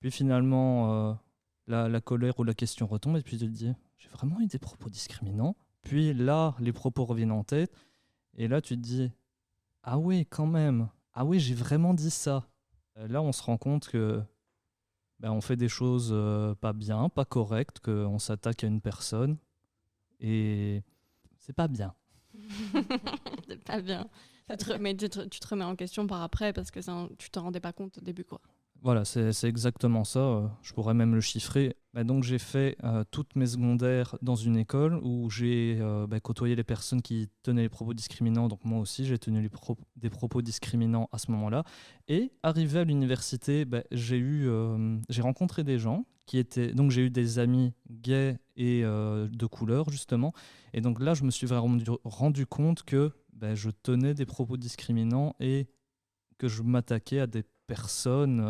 Puis finalement, la colère ou la question retombe, et puis tu te dis j'ai vraiment eu des propos discriminants. Puis là, les propos reviennent en tête, et là tu te dis ah oui, quand même, ah oui, j'ai vraiment dit ça. Là, on se rend compte que on fait des choses pas bien, pas correctes, qu'on s'attaque à une personne, et c'est pas bien. C'est pas bien. Tu te remets en question par après parce que tu t'en rendais pas compte au début, quoi. Voilà, c'est exactement ça. Je pourrais même le chiffrer. Donc j'ai fait toutes mes secondaires dans une école où j'ai côtoyé les personnes qui tenaient les propos discriminants. Donc moi aussi, j'ai tenu des propos discriminants à ce moment-là. Et arrivé à l'université, j'ai rencontré des gens qui étaient... Donc j'ai eu des amis gays et de couleur, justement. Et donc là, je me suis vraiment rendu compte que je tenais des propos discriminants et que je m'attaquais à des personnes,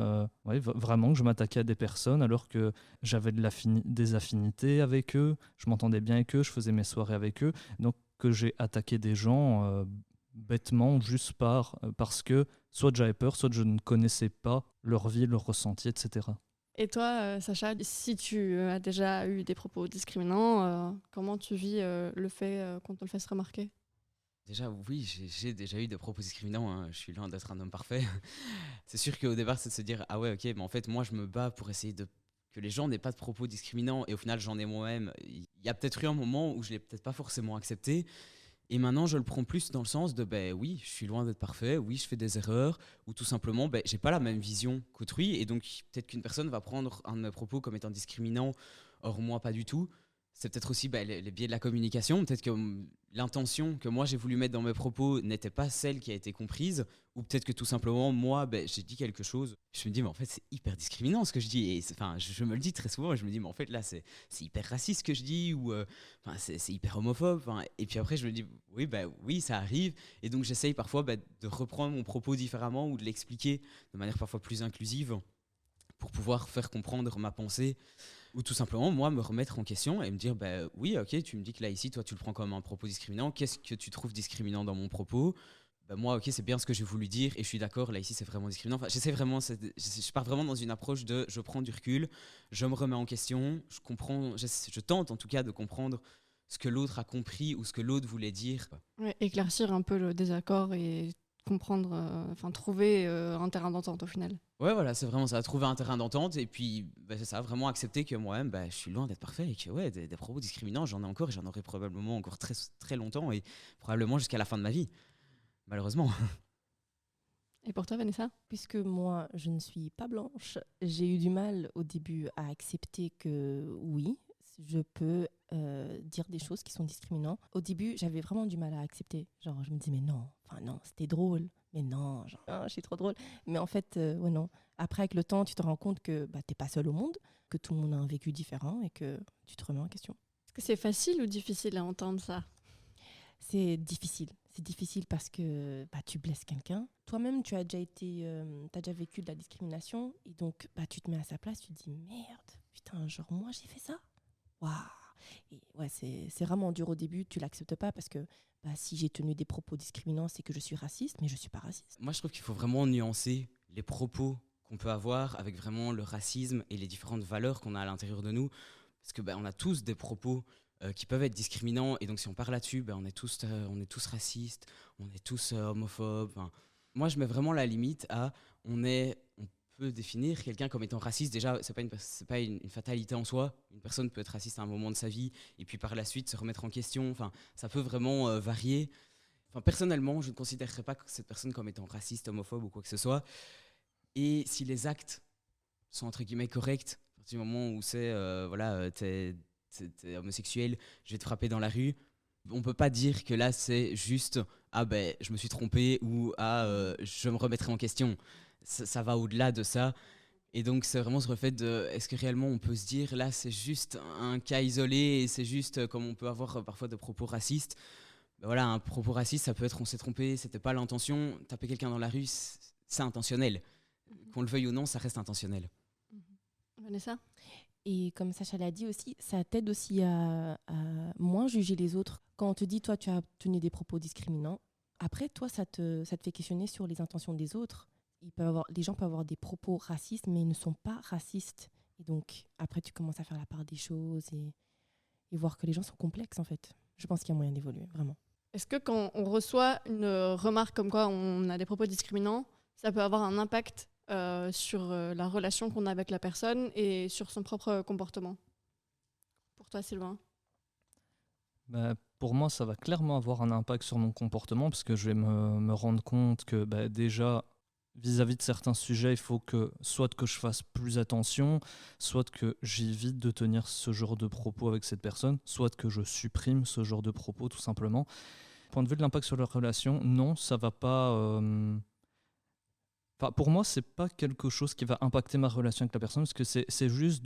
vraiment que je m'attaquais à des personnes alors que j'avais des affinités avec eux, je m'entendais bien avec eux, je faisais mes soirées avec eux, donc que j'ai attaqué des gens bêtement juste parce que soit j'avais peur, soit je ne connaissais pas leur vie, leur ressenti, etc. Et toi, Sacha, si tu as déjà eu des propos discriminants, comment tu vis le fait qu'on te le fasse remarquer? Déjà, oui, j'ai déjà eu des propos discriminants, hein. Je suis loin d'être un homme parfait. C'est sûr qu'au départ, c'est de se dire, ah ouais, ok, mais en fait, moi, je me bats pour essayer que les gens n'aient pas de propos discriminants, et au final, j'en ai moi-même. Il y a peut-être eu un moment où je l'ai peut-être pas forcément accepté, et maintenant, je le prends plus dans le sens de, ben oui, je suis loin d'être parfait, oui, je fais des erreurs, ou tout simplement, ben, j'ai pas la même vision qu'autrui, et donc peut-être qu'une personne va prendre un de mes propos comme étant discriminant, or moi, pas du tout. C'est peut-être aussi les biais de la communication, peut-être que l'intention que moi j'ai voulu mettre dans mes propos n'était pas celle qui a été comprise, ou peut-être que tout simplement, moi, ben, j'ai dit quelque chose. Je me dis, mais en fait, c'est hyper discriminant ce que je dis, et enfin, je me le dis très souvent, et je me dis, mais en fait, là, c'est hyper raciste ce que je dis, ou c'est hyper homophobe. Et puis après, je me dis, oui, oui, ça arrive. Et donc, j'essaye parfois de reprendre mon propos différemment ou de l'expliquer de manière parfois plus inclusive pour pouvoir faire comprendre ma pensée. Ou tout simplement, moi, me remettre en question et me dire, oui, ok, tu me dis que là, ici, toi, tu le prends comme un propos discriminant. Qu'est-ce que tu trouves discriminant dans mon propos? Moi, ok, c'est bien ce que j'ai voulu dire et je suis d'accord, là, ici, c'est vraiment discriminant. Enfin, j'essaie vraiment, je pars vraiment dans une approche de je prends du recul, je me remets en question, je comprends, je tente en tout cas de comprendre ce que l'autre a compris ou ce que l'autre voulait dire. Ouais, éclaircir un peu le désaccord et comprendre, trouver un terrain d'entente au final. Ouais, voilà, c'est vraiment ça, trouver un terrain d'entente et puis c'est ça, vraiment accepter que moi-même, je suis loin d'être parfait et que ouais, des propos discriminants, j'en ai encore et j'en aurai probablement encore très, très longtemps et probablement jusqu'à la fin de ma vie, malheureusement. Et pour toi, Vanessa? Puisque moi, je ne suis pas blanche, j'ai eu du mal au début à accepter que oui, je peux dire des choses qui sont discriminantes. Au début, j'avais vraiment du mal à accepter. Genre, je me disais, mais non, c'était drôle. Mais non, genre, je suis trop drôle. Mais en fait, ouais, non. Après, avec le temps, tu te rends compte que t'es pas seul au monde, que tout le monde a un vécu différent et que tu te remets en question. Est-ce que c'est facile ou difficile à entendre ça? C'est difficile. C'est difficile parce que tu blesses quelqu'un. Toi-même, tu as déjà vécu de la discrimination. Et donc, tu te mets à sa place, tu te dis, merde, putain, genre, moi, j'ai fait ça. Waouh. Et ouais, c'est vraiment dur au début. Tu l'acceptes pas parce que si j'ai tenu des propos discriminants, c'est que je suis raciste, mais je suis pas raciste. Moi, je trouve qu'il faut vraiment nuancer les propos qu'on peut avoir avec vraiment le racisme et les différentes valeurs qu'on a à l'intérieur de nous. Parce que on a tous des propos qui peuvent être discriminants. Et donc, si on parle là-dessus, on est tous racistes, on est tous homophobes. Enfin, moi, je mets vraiment la limite à on peut définir quelqu'un comme étant raciste. Déjà, c'est pas une fatalité en soi. Une personne peut être raciste à un moment de sa vie et puis par la suite se remettre en question. Enfin, ça peut vraiment varier. Enfin, personnellement, je ne considérerais pas cette personne comme étant raciste, homophobe ou quoi que ce soit. Et si les actes sont entre guillemets corrects, à partir du moment où c'est t'es homosexuel, je vais te frapper dans la rue, on peut pas dire que là c'est juste je me suis trompé ou je me remettrai en question. Ça va au-delà de ça. Et donc c'est vraiment ce fait de est-ce que réellement on peut se dire là c'est juste un cas isolé et c'est juste comme on peut avoir parfois de propos racistes. Voilà, un propos raciste ça peut être on s'est trompé, c'était pas l'intention. Taper quelqu'un dans la rue c'est intentionnel. Qu'on le veuille ou non, ça reste intentionnel. Vanessa? Et comme Sacha l'a dit aussi, ça t'aide aussi à moins juger les autres. Quand on te dit, toi, tu as tenu des propos discriminants, après, toi, ça te fait questionner sur les intentions des autres. Les gens peuvent avoir des propos racistes, mais ils ne sont pas racistes. Et donc, après, tu commences à faire la part des choses et voir que les gens sont complexes, en fait. Je pense qu'il y a moyen d'évoluer, vraiment. Est-ce que quand on reçoit une remarque comme quoi on a des propos discriminants, ça peut avoir un impact sur la relation qu'on a avec la personne et sur son propre comportement? Pour toi, Sylvain? Pour moi, ça va clairement avoir un impact sur mon comportement parce que je vais me rendre compte que déjà, vis-à-vis de certains sujets, il faut que soit que je fasse plus attention, soit que j'évite de tenir ce genre de propos avec cette personne, soit que je supprime ce genre de propos tout simplement. Point de vue de l'impact sur la relation, non, ça va pas... pour moi, c'est pas quelque chose qui va impacter ma relation avec la personne parce que c'est juste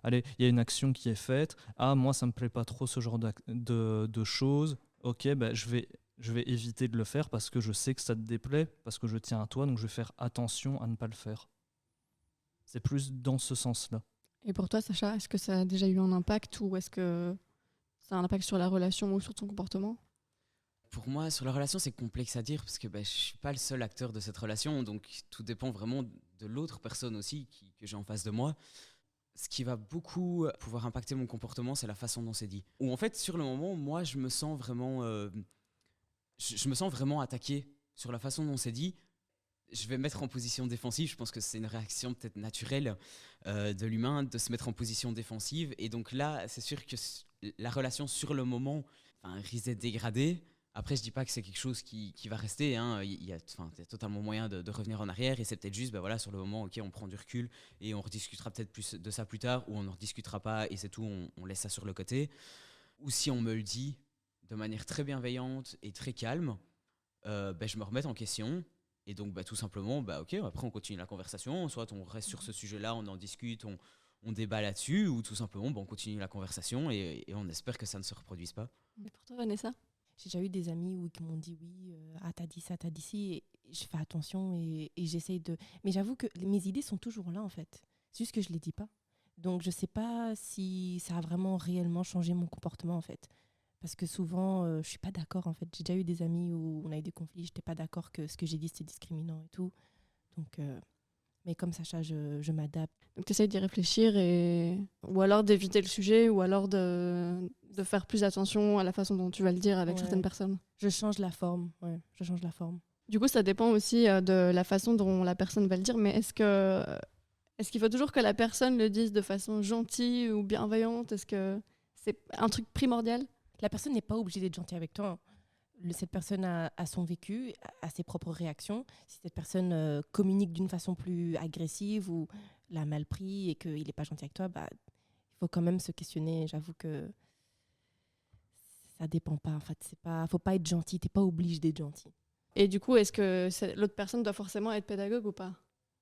allez, il y a une action qui est faite. Ah, moi, ça me plaît pas trop ce genre de choses. Ok, je vais éviter de le faire parce que je sais que ça te déplaît, parce que je tiens à toi, donc je vais faire attention à ne pas le faire. C'est plus dans ce sens-là. Et pour toi, Sacha, est-ce que ça a déjà eu un impact ou est-ce que ça a un impact sur la relation ou sur ton comportement? Pour moi, sur la relation, c'est complexe à dire parce que je ne suis pas le seul acteur de cette relation, donc tout dépend vraiment de l'autre personne aussi que j'ai en face de moi. Ce qui va beaucoup pouvoir impacter mon comportement, c'est la façon dont c'est dit. Ou en fait, sur le moment, moi, je me sens vraiment attaqué sur la façon dont c'est dit. Je vais me mettre en position défensive. Je pense que c'est une réaction peut-être naturelle de l'humain de se mettre en position défensive. Et donc là, c'est sûr que la relation sur le moment risque d'être dégradée. Après, je dis pas que c'est quelque chose qui va rester. Hein. Il y a totalement moyen de revenir en arrière. Et c'est peut-être juste, sur le moment, ok, on prend du recul et on rediscutera peut-être plus de ça plus tard, ou on ne rediscutera pas et c'est tout, on laisse ça sur le côté. Ou si on me le dit de manière très bienveillante et très calme, je me remets en question. Et donc, tout simplement, ok, après on continue la conversation. Soit on reste sur ce sujet-là, on en discute, on débat là-dessus, ou tout simplement, on continue la conversation et on espère que ça ne se reproduise pas. Et pour toi, Vanessa? J'ai déjà eu des amis qui m'ont dit oui, t'as dit ça, t'as dit ci. Et je fais attention et j'essaye de. Mais j'avoue que mes idées sont toujours là en fait. C'est juste que je les dis pas. Donc je sais pas si ça a vraiment réellement changé mon comportement en fait. Parce que souvent, je suis pas d'accord en fait. J'ai déjà eu des amis où on a eu des conflits, j'étais pas d'accord que ce que j'ai dit c'était discriminant et tout. Donc, mais comme Sacha, je m'adapte. Donc tu essayes d'y réfléchir ou alors d'éviter le sujet ou alors de faire plus attention à la façon dont tu vas le dire avec certaines personnes. Je change la forme, je change la forme. Du coup, ça dépend aussi de la façon dont la personne va le dire, mais est-ce qu'il faut toujours que la personne le dise de façon gentille ou bienveillante? Est-ce que c'est un truc primordial? La personne n'est pas obligée d'être gentille avec toi. Cette personne a son vécu, a ses propres réactions. Si cette personne communique d'une façon plus agressive ou l'a mal pris et qu'il n'est pas gentil avec toi, il faut quand même se questionner. J'avoue que ça dépend pas. En fait, faut pas être gentil. T'es pas obligé d'être gentil. Et du coup, est-ce que l'autre personne doit forcément être pédagogue ou pas?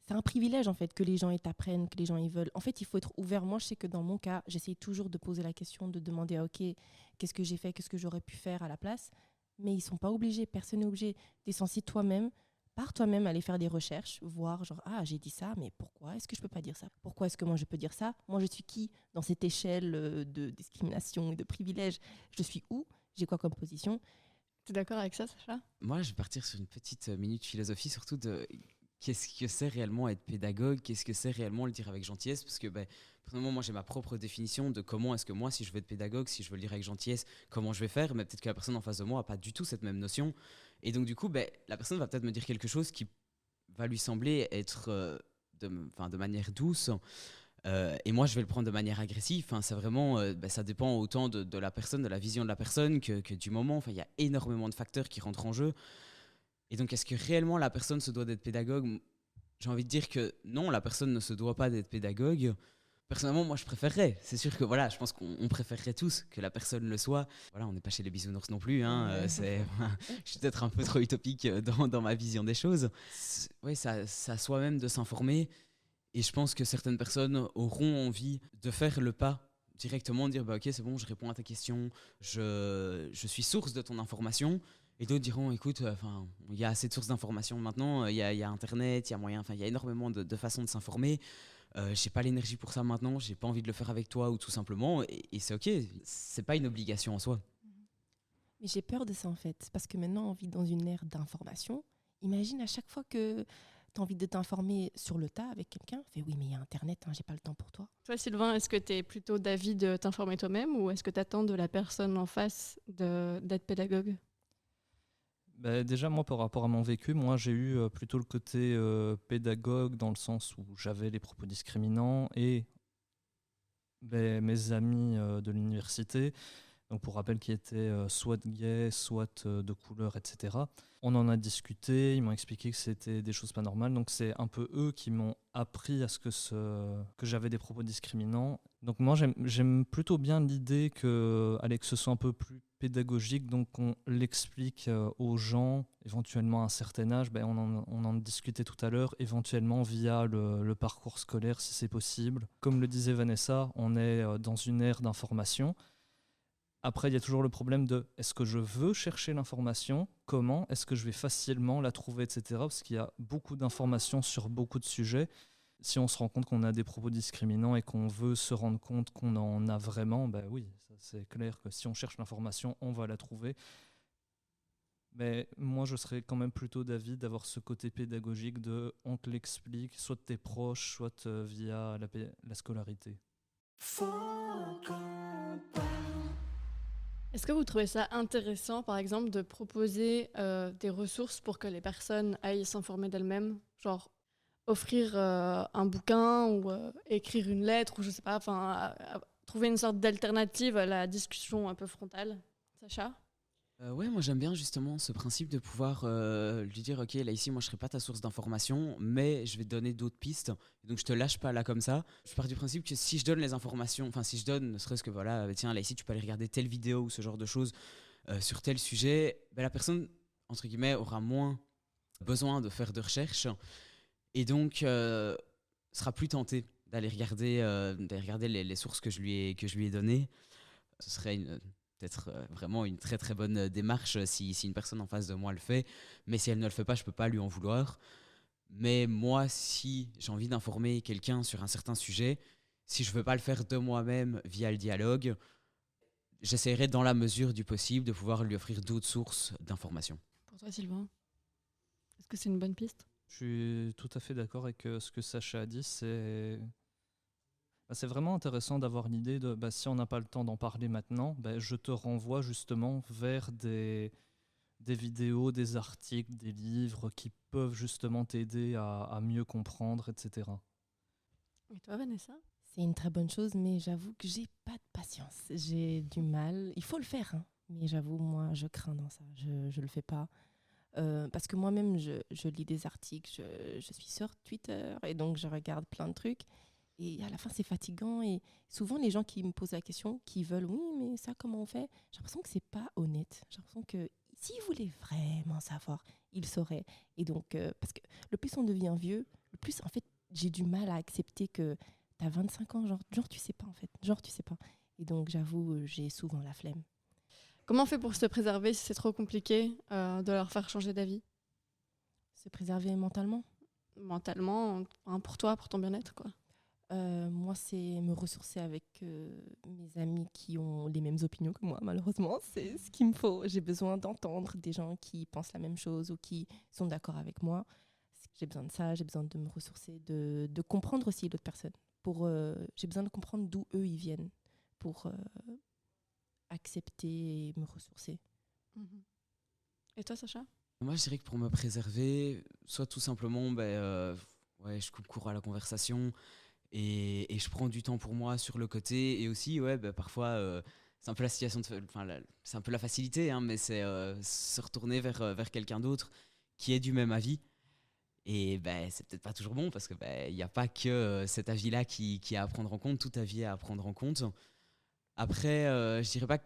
C'est un privilège en fait que les gens t'apprennent, que les gens ils veulent. En fait, il faut être ouvert. Moi, je sais que dans mon cas, j'essaye toujours de poser la question, de demander ok, qu'est-ce que j'ai fait, qu'est-ce que j'aurais pu faire à la place. Mais ils sont pas obligés, personne n'est obligé. T'es censé toi-même, par toi-même, aller faire des recherches, voir genre j'ai dit ça, mais pourquoi est-ce que je peux pas dire ça? Pourquoi est-ce que moi je peux dire ça? Moi je suis qui dans cette échelle de discrimination et de privilège? Je suis où? J'ai quoi comme position? T'es d'accord avec ça, Sacha? Moi, je vais partir sur une petite minute philosophie, surtout de qu'est-ce que c'est réellement être pédagogue, qu'est-ce que c'est réellement le dire avec gentillesse, parce que personnellement, moi j'ai ma propre définition de comment est-ce que moi, si je veux être pédagogue, si je veux le dire avec gentillesse, comment je vais faire, mais peut-être que la personne en face de moi n'a pas du tout cette même notion. Et donc du coup, la personne va peut-être me dire quelque chose qui va lui sembler être de manière douce, et moi je vais le prendre de manière agressive. C'est vraiment, ça dépend autant de la personne, de la vision de la personne que du moment. Il y a énormément de facteurs qui rentrent en jeu. Et donc, est-ce que réellement la personne se doit d'être pédagogue? J'ai envie de dire que non, la personne ne se doit pas d'être pédagogue. Personnellement, moi, je préférerais. C'est sûr que je pense qu'on préférerait tous que la personne le soit. Voilà, on n'est pas chez les bisounours non plus. Je suis peut-être un peu trop utopique dans ma vision des choses. Oui, ça soi-même de s'informer. Et je pense que certaines personnes auront envie de faire le pas directement, de dire ok, c'est bon, je réponds à ta question, je suis source de ton information. Et d'autres diront, écoute, il y a assez de sources d'informations maintenant, il y a Internet, il y a moyen, il y a énormément de façons de s'informer. J'ai pas l'énergie pour ça maintenant, j'ai pas envie de le faire avec toi ou tout simplement. Et c'est ok, c'est pas une obligation en soi. Mais j'ai peur de ça en fait, parce que maintenant on vit dans une ère d'information. Imagine à chaque fois que tu as envie de t'informer sur le tas avec quelqu'un, fais oui, mais il y a Internet, j'ai pas le temps pour toi. Toi, Sylvain, est-ce que tu es plutôt d'avis de t'informer toi-même ou est-ce que tu attends de la personne en face d'être pédagogue? Déjà, moi, par rapport à mon vécu, moi, j'ai eu plutôt le côté pédagogue dans le sens où j'avais les propos discriminants et mes amis de l'université, donc pour rappel qui étaient soit gays, soit de couleur, etc. On en a discuté, ils m'ont expliqué que c'était des choses pas normales, donc c'est un peu eux qui m'ont appris à que j'avais des propos discriminants. Donc moi, j'aime plutôt bien l'idée que ce soit un peu plus pédagogique, donc on l'explique aux gens, éventuellement à un certain âge, on en discutait tout à l'heure, éventuellement via le parcours scolaire si c'est possible. Comme le disait Vanessa, on est dans une ère d'information. Après, il y a toujours le problème de est-ce que je veux chercher l'information? Comment? Est-ce que je vais facilement la trouver, etc. Parce qu'il y a beaucoup d'informations sur beaucoup de sujets. Si on se rend compte qu'on a des propos discriminants et qu'on veut se rendre compte qu'on en a vraiment, oui, ça, c'est clair que si on cherche l'information, on va la trouver. Mais moi, je serais quand même plutôt d'avis d'avoir ce côté pédagogique de on te l'explique, soit de tes proches, soit via la scolarité. Est-ce que vous trouvez ça intéressant, par exemple, de proposer des ressources pour que les personnes aillent s'informer d'elles-mêmes? Genre offrir un bouquin ou écrire une lettre, ou je sais pas, enfin, trouver une sorte d'alternative à la discussion un peu frontale. Sacha? Ouais, moi j'aime bien justement ce principe de pouvoir lui dire ok, là ici moi je serai pas ta source d'information, mais je vais te donner d'autres pistes. Donc je te lâche pas là comme ça. Je pars du principe que si je donne les informations, enfin si je donne ne serait-ce que voilà, tiens là ici tu peux aller regarder telle vidéo ou ce genre de choses sur tel sujet, ben, la personne entre guillemets aura moins besoin de faire de recherche et donc sera plus tentée d'aller regarder les sources que je lui ai données. Ce serait peut-être vraiment une très très bonne démarche si une personne en face de moi le fait. Mais si elle ne le fait pas, je ne peux pas lui en vouloir. Mais moi, si j'ai envie d'informer quelqu'un sur un certain sujet, si je ne veux pas le faire de moi-même via le dialogue, j'essaierai dans la mesure du possible de pouvoir lui offrir d'autres sources d'informations. Pour toi, Sylvain, est-ce que c'est une bonne piste? Je suis tout à fait d'accord avec ce que Sacha a dit. C'est vraiment intéressant d'avoir l'idée de si on n'a pas le temps d'en parler maintenant, je te renvoie justement vers des vidéos, des articles, des livres qui peuvent justement t'aider à mieux comprendre, etc. Et toi, Vanessa? C'est une très bonne chose, mais j'avoue que j'ai pas de patience. J'ai du mal. Il faut le faire, hein, mais j'avoue, moi, je crains dans ça. Je le fais pas. Parce que moi-même, je lis des articles, je suis sur Twitter et donc je regarde plein de trucs. Et à la fin, c'est fatigant. Et souvent, les gens qui me posent la question, qui veulent, oui, mais ça, comment on fait? J'ai l'impression que c'est pas honnête. J'ai l'impression que s'ils voulaient vraiment savoir, ils sauraient. Et donc, parce que le plus on devient vieux, le plus, en fait, j'ai du mal à accepter que tu as 25 ans, genre, tu sais pas, en fait. Genre, tu sais pas. Et donc, j'avoue, j'ai souvent la flemme. Comment on fait pour se préserver si c'est trop compliqué de leur faire changer d'avis? Se préserver mentalement? Mentalement, hein, pour toi, pour ton bien-être, quoi. Moi, c'est me ressourcer avec mes amis qui ont les mêmes opinions que moi, malheureusement. C'est ce qu'il me faut. J'ai besoin d'entendre des gens qui pensent la même chose ou qui sont d'accord avec moi. J'ai besoin de ça, j'ai besoin de me ressourcer, de comprendre aussi l'autre personne. J'ai besoin de comprendre d'où eux, ils viennent pour accepter et me ressourcer. Mhm. Et toi, Sacha? Moi je dirais que pour me préserver, soit tout simplement ouais, je coupe court à la conversation. Et je prends du temps pour moi sur le côté. Et aussi, ouais, parfois, c'est un peu la situation, c'est un peu la facilité, hein, mais c'est se retourner vers quelqu'un d'autre qui est du même avis. Et c'est peut-être pas toujours bon parce que il n'y a pas que cet avis-là qui est à prendre en compte, tout avis est à prendre en compte. Après, je dirais pas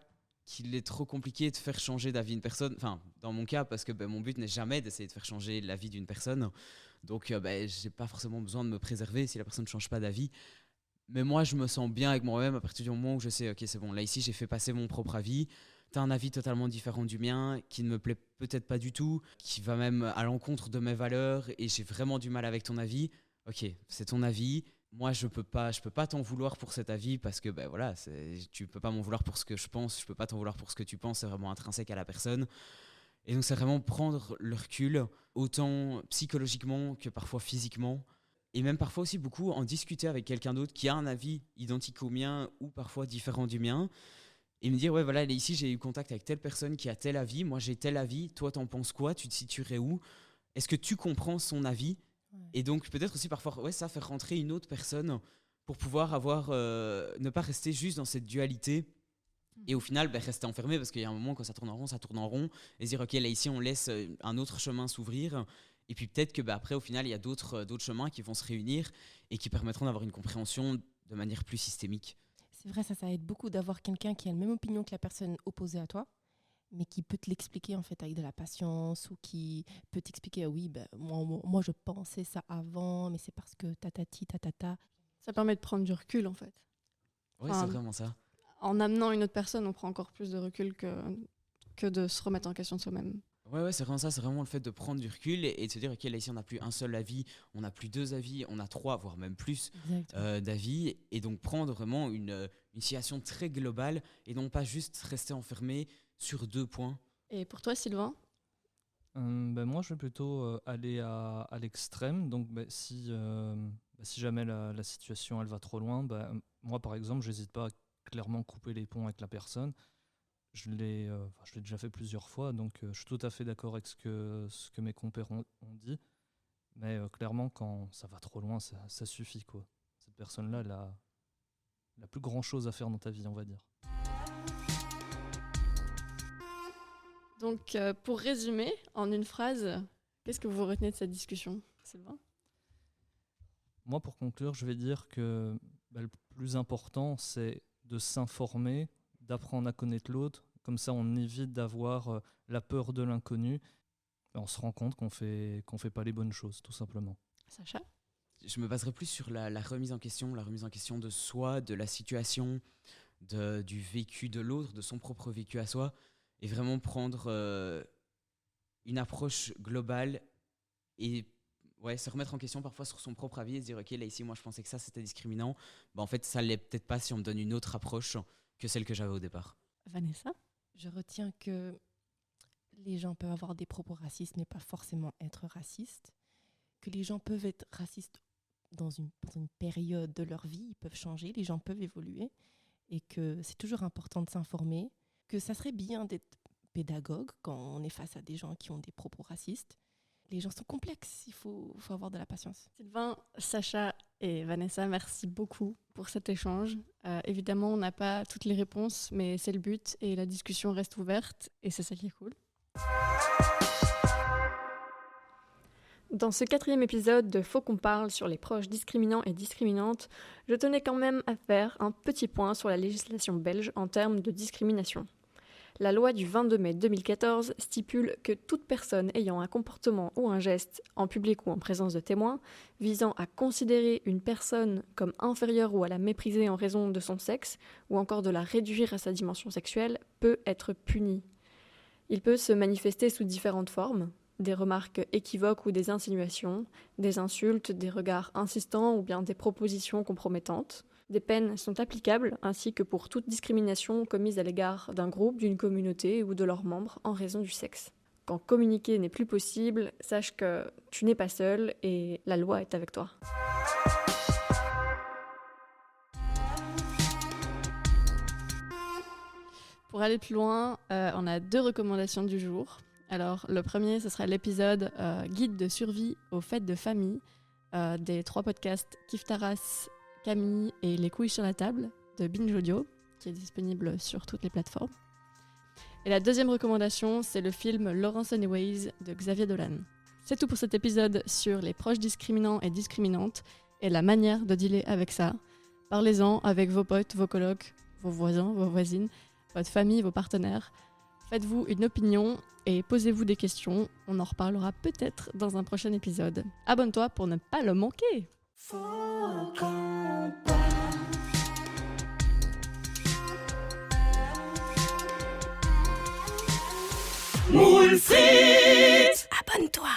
qu'il est trop compliqué de faire changer d'avis une personne. Enfin, dans mon cas, parce que mon but n'est jamais d'essayer de faire changer l'avis d'une personne. Donc, j'ai pas forcément besoin de me préserver si la personne ne change pas d'avis. Mais moi, je me sens bien avec moi-même à partir du moment où je sais, ok, c'est bon, là, ici, j'ai fait passer mon propre avis. T'as un avis totalement différent du mien, qui ne me plaît peut-être pas du tout, qui va même à l'encontre de mes valeurs, et j'ai vraiment du mal avec ton avis. Ok, c'est ton avis. Moi, je peux pas t'en vouloir pour cet avis parce que voilà, tu peux pas m'en vouloir pour ce que je pense, je peux pas t'en vouloir pour ce que tu penses, c'est vraiment intrinsèque à la personne. Et donc, c'est vraiment prendre le recul, autant psychologiquement que parfois physiquement. Et même parfois aussi beaucoup en discuter avec quelqu'un d'autre qui a un avis identique au mien ou parfois différent du mien. Et me dire, ouais, voilà, ici, j'ai eu contact avec telle personne qui a tel avis, moi j'ai tel avis, toi t'en penses quoi, tu te situerais où? Est-ce que tu comprends son avis? Et donc peut-être aussi parfois, ouais, ça faire rentrer une autre personne pour pouvoir ne pas rester juste dans cette dualité. Et au final, rester enfermé parce qu'il y a un moment quand ça tourne en rond, ça tourne en rond. Et se dire, ok, là ici, on laisse un autre chemin s'ouvrir. Et puis peut-être que après, au final, il y a d'autres chemins qui vont se réunir et qui permettront d'avoir une compréhension de manière plus systémique. C'est vrai, ça aide beaucoup d'avoir quelqu'un qui a la même opinion que la personne opposée à toi, mais qui peut te l'expliquer en fait avec de la patience ou qui peut t'expliquer, oui, moi je pensais ça avant, mais c'est parce que tatati, tatata. Ça permet de prendre du recul, en fait. Oui, c'est vraiment ça. En amenant une autre personne, on prend encore plus de recul que de se remettre en question de soi-même. Ouais, c'est vraiment ça, c'est vraiment le fait de prendre du recul et de se dire, ok, là ici on n'a plus un seul avis, on n'a plus deux avis, on a trois, voire même plus d'avis, et donc prendre vraiment une situation très globale et non pas juste rester enfermé sur 2 points. Et pour toi, Sylvain? Moi, je vais plutôt aller à l'extrême. Donc, si jamais la situation elle va trop loin, moi, par exemple, j'hésite pas à clairement couper les ponts avec la personne. Je l'ai déjà fait plusieurs fois, donc je suis tout à fait d'accord avec ce que mes compères ont dit. Mais clairement, quand ça va trop loin, ça suffit, quoi. Cette personne-là, elle a plus grand-chose à faire dans ta vie, on va dire. Donc, pour résumer, en une phrase, qu'est-ce que vous retenez de cette discussion, Sylvain ? Moi, pour conclure, je vais dire que le plus important, c'est de s'informer, d'apprendre à connaître l'autre. Comme ça, on évite d'avoir la peur de l'inconnu. Et on se rend compte qu'on fait pas les bonnes choses, tout simplement. Sacha ? Je me baserai plus sur la remise en question de soi, de la situation, du vécu de l'autre, de son propre vécu à soi, et vraiment prendre une approche globale et se remettre en question parfois sur son propre avis et se dire ok, là ici moi je pensais que ça c'était discriminant, en fait ça l'est peut-être pas si on me donne une autre approche que celle que j'avais au départ. Vanessa ? Je retiens que les gens peuvent avoir des propos racistes, mais pas forcément être racistes. Que les gens peuvent être racistes dans une période de leur vie, ils peuvent changer, les gens peuvent évoluer. Et que c'est toujours important de s'informer. Que ça serait bien d'être pédagogue quand on est face à des gens qui ont des propos racistes. Les gens sont complexes, il faut avoir de la patience. Sylvain, Sacha et Vanessa, merci beaucoup pour cet échange. Évidemment, on n'a pas toutes les réponses, mais c'est le but et la discussion reste ouverte et c'est ça qui est cool. Dans ce 4e épisode de Faut qu'on parle sur les proches discriminants et discriminantes, je tenais quand même à faire un petit point sur la législation belge en termes de discrimination. La loi du 22 mai 2014 stipule que toute personne ayant un comportement ou un geste, en public ou en présence de témoins, visant à considérer une personne comme inférieure ou à la mépriser en raison de son sexe, ou encore de la réduire à sa dimension sexuelle, peut être punie. Il peut se manifester sous différentes formes, des remarques équivoques ou des insinuations, des insultes, des regards insistants ou bien des propositions compromettantes. Des peines sont applicables, ainsi que pour toute discrimination commise à l'égard d'un groupe, d'une communauté ou de leurs membres en raison du sexe. Quand communiquer n'est plus possible, sache que tu n'es pas seul et la loi est avec toi. Pour aller plus loin, on a 2 recommandations du jour. Alors, le premier, ce sera l'épisode Guide de survie aux fêtes de famille des 3 podcasts Kif Taras, Camille et Les couilles sur la table de Binge Audio, qui est disponible sur toutes les plateformes. Et la deuxième recommandation, c'est le film Lawrence Anyways de Xavier Dolan. C'est tout pour cet épisode sur les proches discriminants et discriminantes et la manière de dealer avec ça. Parlez-en avec vos potes, vos colocs, vos voisins, vos voisines, votre famille, vos partenaires. Faites-vous une opinion et posez-vous des questions. On en reparlera peut-être dans un prochain épisode. Abonne-toi pour ne pas le manquer. Faut qu'on parle. Moule frites. Abonne-toi.